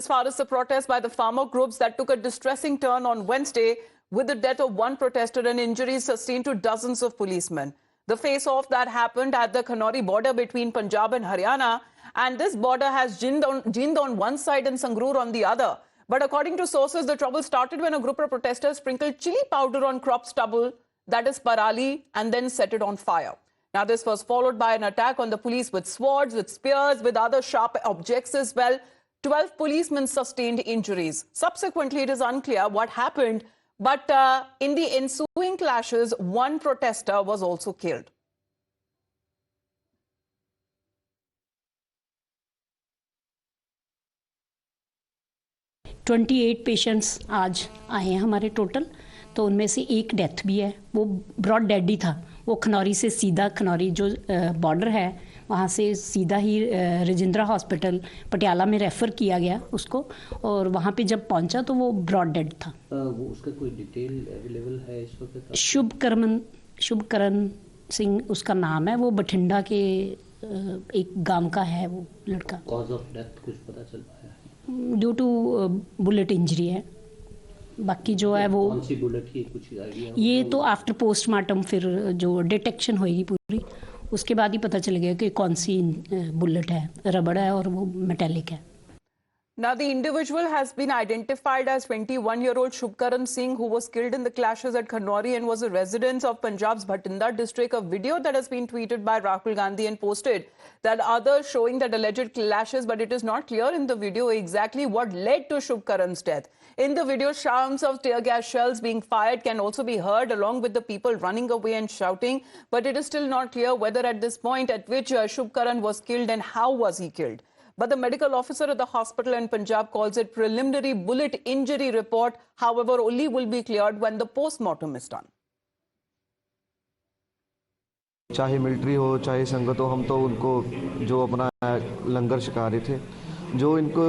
As far as the protest by the farmer groups that took a distressing turn on Wednesday with the death of one protester and injuries sustained to dozens of policemen. The face-off that happened at the Kanori border between Punjab and Haryana, and this border has Jind on one side and Sangrur on the other. But according to sources, the trouble started when a group of protesters sprinkled chili powder on crop stubble, that is parali, and then set it on fire. Now, this was followed by an attack on the police with swords, with spears, with other sharp objects as well. 12 policemen sustained injuries. Subsequently, it is unclear what happened, but in the ensuing clashes, one protester was also killed. $28 patients आज आए हैं हमारे total, तो उनमें से एक death भी है। वो ब्रॉड डेड ही था। वो खनौरी से सीधा, खनौरी जो बॉर्डर है वहाँ से सीधा ही राजेंद्रा हॉस्पिटल पटियाला में रेफ़र किया गया उसको, और वहाँ पे जब पहुँचा तो वो ब्रॉड डेड था। वो उसका कोई डिटेल अवेलेबल है इस वक्त? शुभकरण सिंह उसका नाम है। वो बठिंडा के एक गांव का है वो लड़का। कॉज ऑफ डेथ कुछ पता चल पाया है? ड्यू टू बुलेट इंजरी है। बाकी जो है वो कौन सी बुलेट की कुछ आइडिया? ये तो आफ्टर पोस्टमार्टम फिर जो डिटेक्शन होगी पूरी, उसके बाद ही पता चलेगा कि कौन सी बुलेट है, रबड़ है और वो मेटेलिक है। Now, the individual has been identified as 21-year-old Shubkaran Singh, who was killed in the clashes at Kanori and was a resident of Punjab's Bhatinda district. A video that has been tweeted by Rahul Gandhi and posted that others showing that alleged clashes, but it is not clear in the video exactly what led to Shubkaran's death. In the video, sounds of tear gas shells being fired can also be heard, along with the people running away and shouting. But it is still not clear whether at this point at which Shubkaran was killed and how was he killed. But the medical officer at the hospital in Punjab calls it preliminary bullet injury report. However, only will be cleared when the post-mortem is done. चाहे military हो चाहे संगत हो, हम तो उनको जो अपना लंगर छिका रहे थे। जो इनको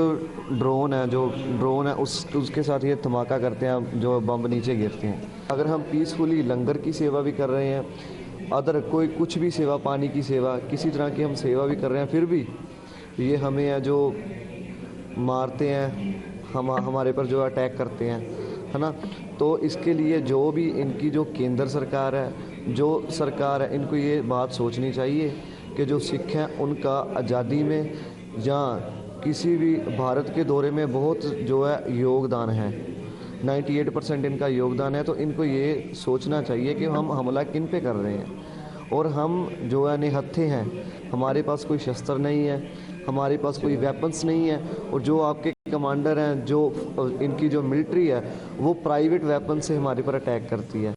ड्रोन है उसके साथ ये धमाका करते हैं, जो बम नीचे गिरते हैं। अगर हम पीसफुली लंगर की सेवा भी कर रहे हैं, अदर कोई कुछ भी सेवा, पानी की सेवा, किसी तरह की हम सेवा भी कर रहे हैं, फिर भी ये हमें है जो मारते हैं, हमारे पर जो अटैक करते हैं, है ना। तो इसके लिए जो भी इनकी जो केंद्र सरकार है, जो सरकार है, इनको ये बात सोचनी चाहिए कि जो सिख हैं उनका आज़ादी में या किसी भी भारत के दौरे में बहुत जो है योगदान है, 98% इनका योगदान है। तो इनको ये सोचना चाहिए कि हम हमला किन पे कर रहे हैं, और हम जो है निहत्थे हैं, हमारे पास कोई शस्त्र नहीं है, हमारे पास कोई वेपन्स नहीं है, और जो आपके कमांडर हैं, जो इनकी जो मिलिट्री है, वो प्राइवेट वेपन से हमारे पर अटैक करती है।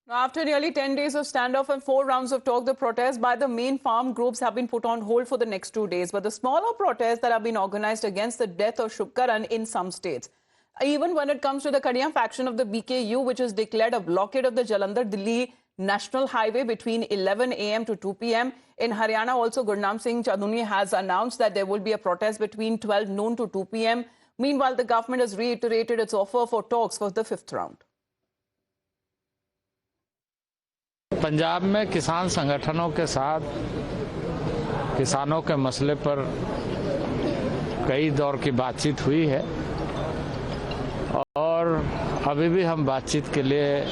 After nearly 10 days of standoff and 4 rounds of talk, the protests by the main farm groups have been put on hold for the next 2 days. But the smaller protests that have been organized against the death of Shubkaran in some states. Even when it comes to the Kadiya faction of the BKU, which has declared a blockade of the Jalandhar-Delhi National Highway between 11 a.m. to 2 p.m. In Haryana, also Gurnam Singh Chaduni has announced that there will be a protest between 12 noon to 2 p.m. Meanwhile, the government has reiterated its offer for talks for the 5th round. Punjab में किसान संगठनों के साथ किसानों के मसले पर कई दौर की बातचीत हुई है, और अभी भी हम बातचीत के लिए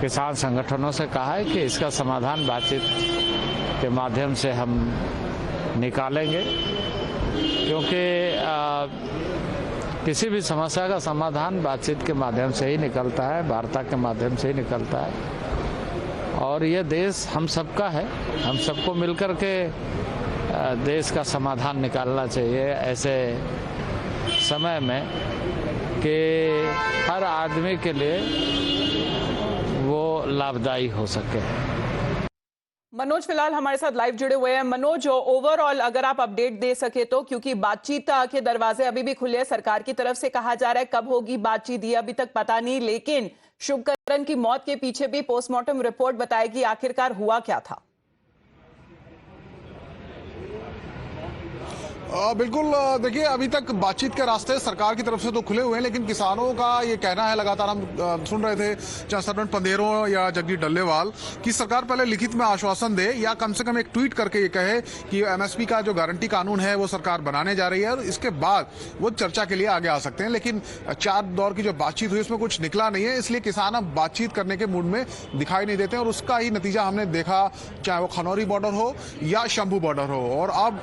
किसान संगठनों से कहा है कि इसका समाधान बातचीत के माध्यम से हम निकालेंगे, क्योंकि किसी भी समस्या का समाधान बातचीत के माध्यम से ही निकलता है, वार्ता के माध्यम से ही निकलता है। और ये देश हम सबका है, हम सबको मिलकर के देश का समाधान निकालना चाहिए ऐसे समय में कि हर आदमी के लिए वो लाभदायी हो सके। मनोज फिलहाल हमारे साथ लाइव जुड़े हुए हैं। मनोज, ओवरऑल अगर आप अपडेट दे सके तो, क्योंकि बातचीत के दरवाजे अभी भी खुले हैं, सरकार की तरफ से कहा जा रहा है कब होगी बातचीत ये अभी तक पता नहीं, लेकिन शुभकरण की मौत के पीछे भी पोस्टमार्टम रिपोर्ट बताएगी आखिरकार हुआ क्या था। बिल्कुल। देखिए, अभी तक बातचीत के रास्ते सरकार की तरफ से तो खुले हुए हैं, लेकिन किसानों का ये कहना है, लगातार हम सुन रहे थे चाहे सरवण पंदेरों या जगदीश डल्लेवाल, कि सरकार पहले लिखित में आश्वासन दे या कम से कम एक ट्वीट करके ये कहे कि एमएसपी का जो गारंटी कानून है वो सरकार बनाने जा रही है और इसके बाद वो चर्चा के लिए आगे आ सकते हैं। लेकिन 4 दौर की जो बातचीत हुई उसमें कुछ निकला नहीं है, इसलिए किसान अब बातचीत करने के मूड में दिखाई नहीं देते और उसका ही नतीजा हमने देखा, चाहे वो खनौरी बॉर्डर हो या शंभू बॉर्डर हो। और अब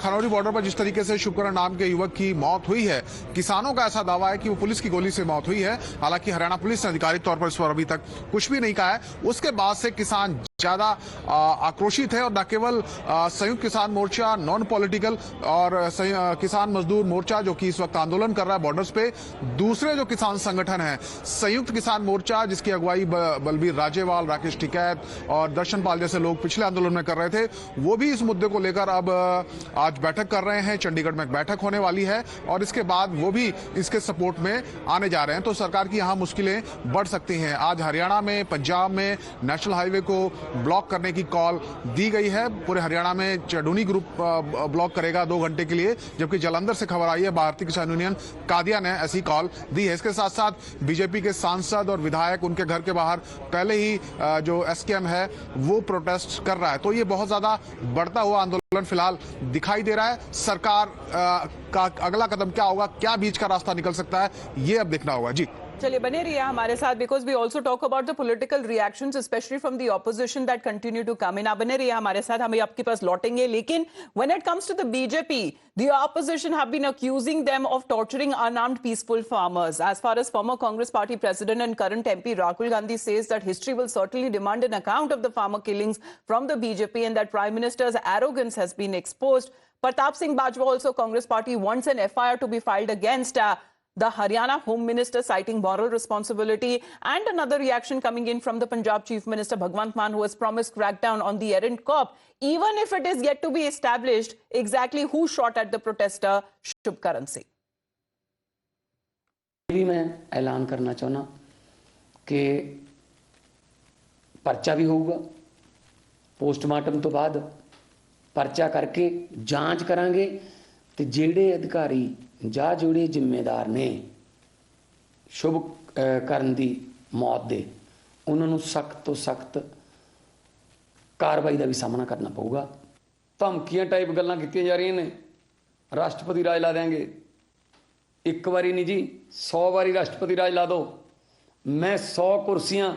खनौरी बॉर्डर पर जिस तरीके से शुभकरण नाम के युवक की मौत हुई है, किसानों का ऐसा दावा है कि वो पुलिस की गोली से मौत हुई है। हालांकि हरियाणा पुलिस ने आधिकारिक तौर पर इस पर अभी तक कुछ भी नहीं कहा है। उसके बाद से किसान ज्यादा आक्रोशित है और न केवल संयुक्त किसान मोर्चा, नॉन पॉलिटिकल और किसान मजदूर मोर्चा जो कि इस वक्त आंदोलन कर रहा है बॉर्डर्स पे, दूसरे जो किसान संगठन है संयुक्त किसान मोर्चा जिसकी अगुवाई बलबीर राजेवाल, राकेश टिकैत और दर्शन पाल जैसे लोग पिछले आंदोलन में कर रहे थे, वो भी इस मुद्दे को लेकर अब आज बैठक कर रहे हैं। चंडीगढ़ में एक बैठक होने वाली है और इसके बाद वो भी इसके सपोर्ट में आने जा रहे हैं। तो सरकार की यहाँ मुश्किलें बढ़ सकती हैं। आज हरियाणा में, पंजाब में नेशनल हाईवे को ब्लॉक करने की कॉल दी गई है। पूरे हरियाणा में चडूनी ग्रुप ब्लॉक करेगा 2 घंटे के लिए, जबकि जालंधर से खबर आई है भारतीय किसान यूनियन कादिया ने ऐसी कॉल दी है। इसके साथ साथ बीजेपी के सांसद और विधायक उनके घर के बाहर पहले ही जो एसकेएम है वो प्रोटेस्ट कर रहा है। तो ये बहुत ज्यादा बढ़ता हुआ आंदोलन फिलहाल दिखाई दे रहा है। सरकार का अगला कदम क्या होगा, क्या बीच का रास्ता निकल सकता है, ये अब देखना होगा। जी चलिए बने रहिए हमारे साथ, because we also talk about the political reactions specially from the opposition that continue to come in. आप बने रहिए हमारे साथ, हम आपके पास लौटेंगे। लेकिन when it comes to the BJP, the opposition have been accusing them of torturing unarmed peaceful farmers. As far as former Congress Party president and current MP Rahul Gandhi says that history will certainly demand an account of the farmer killings from the BJP and that Prime Minister's arrogance has been exposed. Pratap Singh Bajwa, also Congress Party, wants an FIR to be filed against the Haryana Home Minister, citing moral responsibility. And another reaction coming in from the Punjab Chief Minister Bhagwant Mann, who has promised crackdown on the errant cop, even if it is yet to be established exactly who shot at the protester Shubkaran Singh. भी मैं ऐलान करना चाहना कि पर्चा भी होगा, postmortem तो बाद पर्चा करके जांच करांगे ते ਜਿਹੜੇ ਅਧਿਕਾਰੀ ਜਾਂ ਜਿਹੜੇ ਜ਼ਿੰਮੇਦਾਰ ਨੇ ਸ਼ੁਭ ਕਰਨ ਦੀ ਮੌਤ ਦੇ, ਉਹਨਾਂ ਨੂੰ ਸਖਤ ਤੋਂ ਸਖਤ ਕਾਰਵਾਈ ਦਾ ਵੀ ਸਾਹਮਣਾ ਕਰਨਾ ਪਊਗਾ। ਧਮਕੀਆਂ ਟਾਈਪ ਗੱਲਾਂ ਕੀਤੀਆਂ ਜਾ ਰਹੀਆਂ ਨੇ, ਰਾਸ਼ਟਰਪਤੀ ਰਾਜ ਲਾ ਦੇਾਂਗੇ। ਇੱਕ ਵਾਰੀ ਨਹੀਂ ਜੀ, 100 ਵਾਰੀ ਰਾਸ਼ਟਰਪਤੀ ਰਾਜ ਲਾ ਦਿਓ, ਮੈਂ 100 ਕੁਰਸੀਆਂ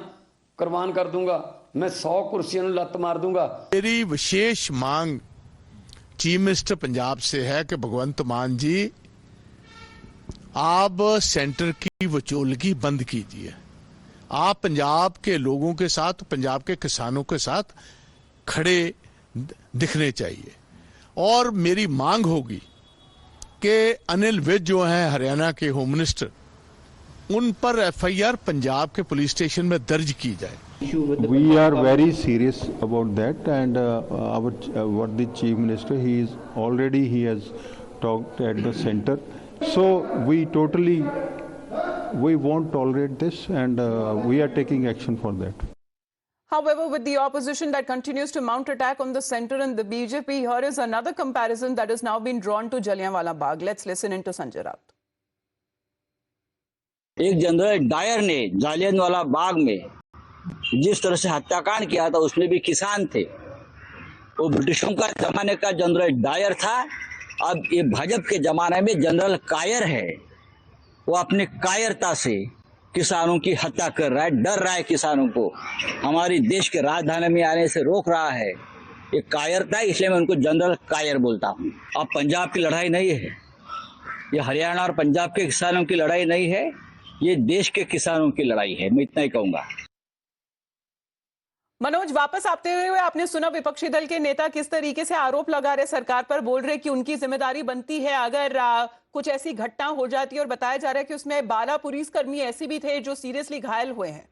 ਕੁਰਬਾਨ ਕਰ दूंगा, मैं 100 ਕੁਰਸੀਆਂ ਨੂੰ ਲੱਤ ਮਾਰ दूंगा। मेरी विशेष मांग चीफ मिनिस्टर पंजाब से है कि भगवंत मान जी, आप सेंटर की विचोलगी बंद कीजिए। आप पंजाब के लोगों के साथ, पंजाब के किसानों के साथ खड़े दिखने चाहिए। और मेरी मांग होगी कि अनिल विज जो हैं हरियाणा के होम मिनिस्टर, उन पर FIR पंजाब के पुलिस स्टेशन में दर्ज की जाए। We are very serious about that, and what the chief minister, he has talked at the center, so we won't tolerate this, and we are taking action for that. However, with the opposition that continues to mount attack on the centre and the BJP, here is another comparison that has now been drawn to Jallianwala Bagh. Let's listen into Sanjay Raut. एक general Dyer ने जालियनवाला बाग में जिस तरह से हत्याकांड किया था, उसमें भी किसान थे। वो ब्रिटिशों का जमाने का जनरल डायर था, अब ये भाजपा के जमाने में जनरल कायर है। वो अपनी कायरता से किसानों की हत्या कर रहा है, डर रहा है किसानों को, हमारी देश के राजधानी में आने से रोक रहा है। ये कायरता है, इसलिए मैं उनको जनरल कायर बोलता हूँ। अब पंजाब की लड़ाई नहीं है, ये हरियाणा और पंजाब के किसानों की लड़ाई नहीं है, ये देश के किसानों की लड़ाई है। मैं इतना ही कहूंगा। मनोज, वापस आते हुए आपने सुना विपक्षी दल के नेता किस तरीके से आरोप लगा रहे सरकार पर, बोल रहे कि उनकी जिम्मेदारी बनती है अगर कुछ ऐसी घटना हो जाती है, और बताया जा रहा है कि उसमें 12 पुलिसकर्मी ऐसे भी थे जो सीरियसली घायल हुए हैं।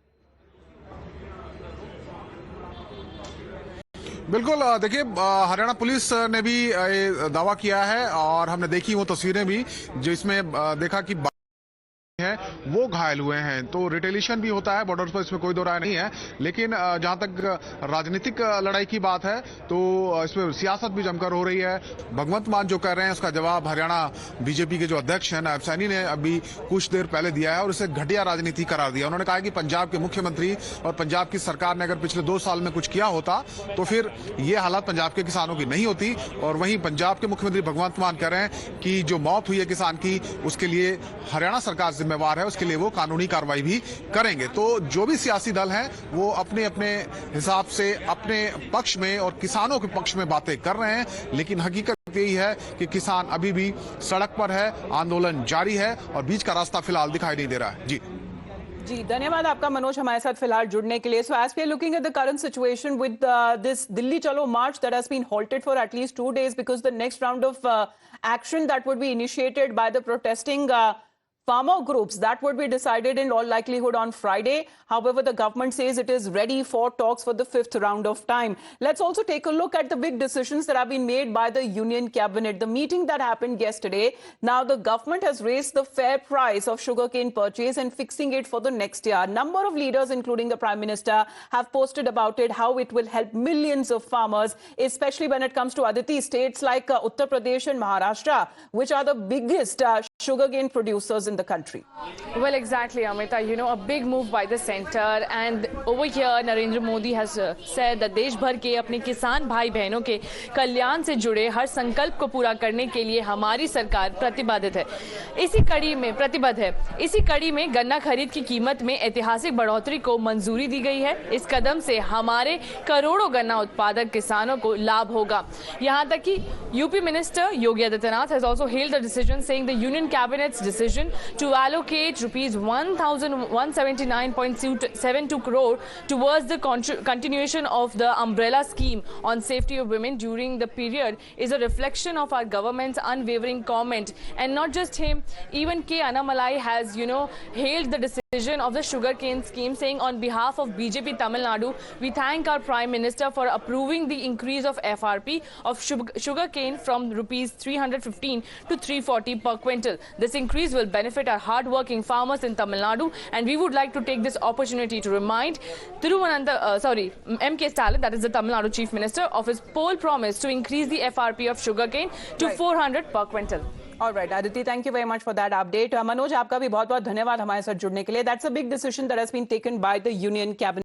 बिल्कुल। देखिए, हरियाणा पुलिस ने भी दावा किया है और हमने देखी वो तस्वीरें भी, जिसमें देखा कि हैं वो घायल हुए हैं। तो रिटेलिएशन भी होता है बॉर्डर पर, इसमें कोई दो राय नहीं है। लेकिन जहां तक राजनीतिक लड़ाई की बात है तो इसमें सियासत भी जमकर हो रही है। भगवंत मान जो कह रहे हैं उसका जवाब हरियाणा बीजेपी के जो अध्यक्ष हैं नायब सैनी ने अभी कुछ देर पहले दिया है और इसे घटिया राजनीति करार दिया। उन्होंने कहा कि पंजाब के मुख्यमंत्री और पंजाब की सरकार ने अगर पिछले 2 साल में कुछ किया होता तो फिर ये हालात पंजाब के किसानों की नहीं होती। और वहीं पंजाब के मुख्यमंत्री भगवंत मान कह रहे हैं कि जो मौत हुई है किसान की उसके लिए हरियाणा सरकार जिम्मेवार है, उसके लिए वो कानूनी कार्रवाई भी करेंगे। तो जो भी सियासी दल हैं वो अपने अपने हिसाब से अपने पक्ष में और किसानों के पक्ष में बातें कर रहे हैं, लेकिन हकीकत यही है कि किसान अभी भी सड़क पर है, आंदोलन जारी है और बीच का रास्ता फिलहाल दिखाई नहीं दे रहा है। जी धन्यवाद आपका मनोज हमारे साथ फिलहाल जुड़ने के लिए। So as we are looking at the current situation with this Delhi Chalo march that has been halted for at least 2 days because the next round of action that would be initiated by the protesting farmer groups that would be decided in all likelihood on Friday. However, the government says it is ready for talks for the 5th round of time. Let's also take a look at the big decisions that have been made by the Union Cabinet. The meeting that happened yesterday, now the government has raised the fair price of sugarcane purchase and fixing it for the next year. A number of leaders, including the Prime Minister, have posted about it, how it will help millions of farmers, especially when it comes to Aditi states like Uttar Pradesh and Maharashtra, which are the biggest sugarcane producers in the country. Well, exactly, Amita. You know, a big move by the center, and over here, Narendra Modi has said that देश भर के अपने किसान भाई बहनों के कल्याण से जुड़े हर संकल्प को पूरा करने के लिए हमारी सरकार प्रतिबद्ध है। इसी कड़ी में गन्ना खरीद की कीमत में ऐतिहासिक बढ़ोतरी को मंजूरी दी गई है। इस कदम से हमारे करोड़ों गन्ना उत्पादक किसानों को लाभ होगा। यहाँ तक कि UP minister Yogi Adityanath has also hailed the decision, saying the Union Cabinet's decision to allocate rupees 1,179.72 crore towards the continuation of the umbrella scheme on safety of women during the period is a reflection of our government's unwavering comment. And not just him, even K. Annamalai has, hailed the decision of the sugarcane scheme, saying on behalf of BJP Tamil Nadu, we thank our Prime Minister for approving the increase of FRP of sugarcane from rupees 315 to 340 per quintal. This increase will benefit our hard-working farmers in Tamil Nadu, and we would like to take this opportunity to remind M.K. Stalin, that is the Tamil Nadu Chief Minister, of his poll promise to increase the FRP of sugarcane to 400 per quintal. All right, Aditi, thank you very much for that update. Manoj, आपका भी बहुत-बहुत धन्यवाद हमारे साथ जुड़ने के लिए. That's a big decision that has been taken by the Union Cabinet.